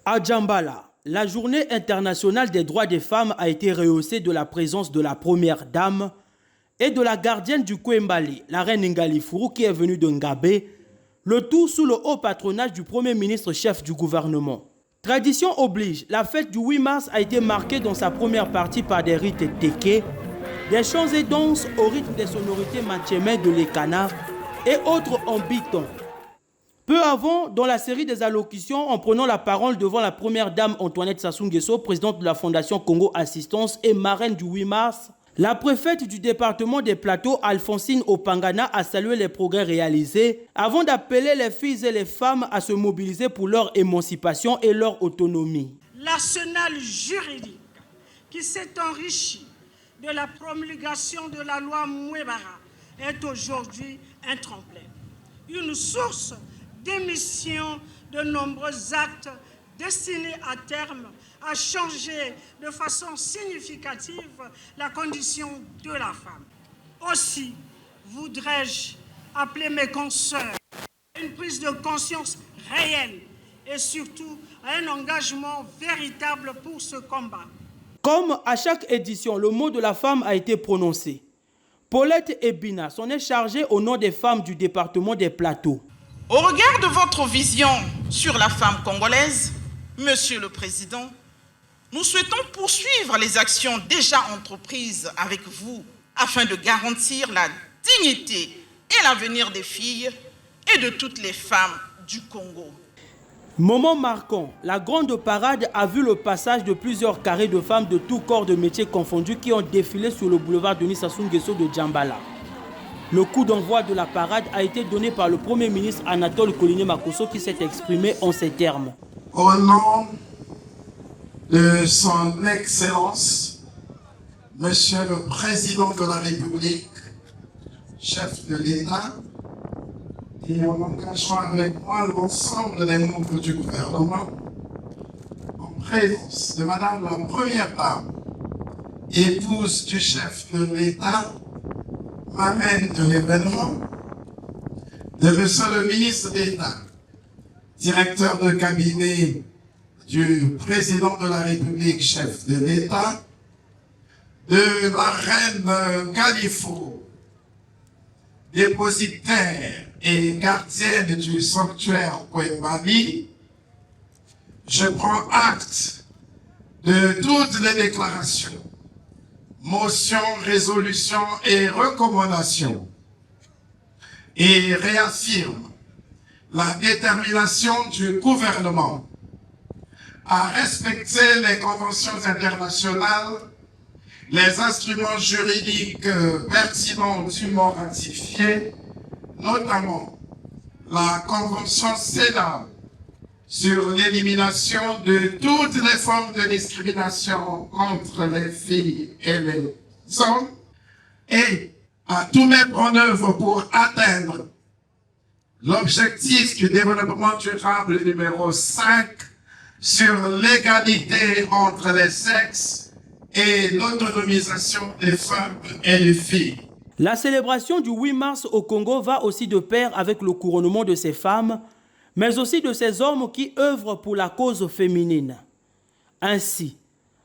À Djambala, la journée internationale des droits des femmes a été rehaussée de la présence de la première dame et de la gardienne du Kwembali, la reine Ngalifuru, qui est venue de Ngabé, le tout sous le haut patronage du Premier ministre chef du gouvernement. Tradition oblige, la fête du 8 mars a été marquée dans sa première partie par des rites téké, des chants et danses au rythme des sonorités matchémé de l'Ekana et autres en biton. Peu avant, dans la série des allocutions, en prenant la parole devant la première dame Antoinette Sassou Nguesso, présidente de la Fondation Congo Assistance et marraine du 8 mars, la préfète du département des Plateaux, Alphonsine Opangana, a salué les progrès réalisés avant d'appeler les filles et les femmes à se mobiliser pour leur émancipation et leur autonomie. L'arsenal juridique qui s'est enrichi de la promulgation de la loi Mouebara est aujourd'hui un tremplin, une source d'émission de nombreux actes destinés à terme à changer de façon significative la condition de la femme. Aussi, voudrais-je appeler mes consoeurs à une prise de conscience réelle et surtout à un engagement véritable pour ce combat. Comme à chaque édition, le mot de la femme a été prononcé. Paulette Ebina s'en est chargée au nom des femmes du département des Plateaux. Au regard de votre vision sur la femme congolaise, Monsieur le Président, nous souhaitons poursuivre les actions déjà entreprises avec vous afin de garantir la dignité et l'avenir des filles et de toutes les femmes du Congo. Moment marquant, la grande parade a vu le passage de plusieurs carrés de femmes de tous corps de métiers confondus qui ont défilé sur le boulevard Denis Sassou Nguesso de Djambala. Le coup d'envoi de la parade a été donné par le Premier ministre Anatole Koliné Makosso qui s'est exprimé en ces termes. Au nom de son Excellence, Monsieur le Président de la République, chef de l'État, et en engageant avec moi l'ensemble des membres du gouvernement, en présence de Madame la Première Dame, épouse du chef de l'État, marraine de l'événement, de Monsieur le ministre d'État, directeur de cabinet du président de la République, chef de l'État, de la reine Ngalifuru, dépositaire et gardienne du sanctuaire Kwembali, je prends acte de toutes les déclarations, motions, résolutions et recommandations et réaffirme la détermination du gouvernement à respecter les conventions internationales, les instruments juridiques pertinents dûment ratifiés, notamment la Convention CEDAW sur l'élimination de toutes les formes de discrimination contre les filles et les hommes, et à tout mettre en œuvre pour atteindre l'objectif du développement durable numéro 5 sur l'égalité entre les sexes et l'autonomisation des femmes et des filles. La célébration du 8 mars au Congo va aussi de pair avec le couronnement de ces femmes, mais aussi de ces hommes qui œuvrent pour la cause féminine. Ainsi,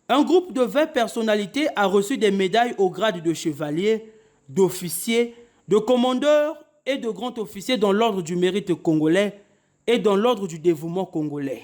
un groupe de 20 personnalités a reçu des médailles au grade de chevalier, d'officier, de commandeur et de grand officier dans l'ordre du mérite congolais et dans l'ordre du dévouement congolais.